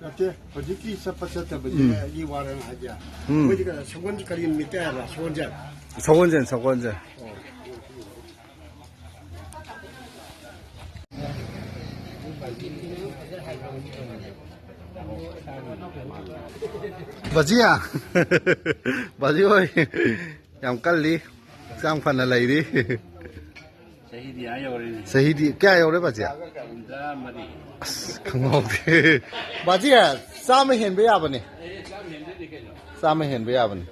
어때? 어저께 sapasata bagi 이 와랑 하자. 우리가 소원까지 밑에라 소원자. 서건전 바지야 바지 ơi làm cắt lý sang phần là lấy đi sahidi đi क्या rồi đấy bà chị không học thì bà chị à sao mới hiện bây giờ này sao mới hiện bây giờ này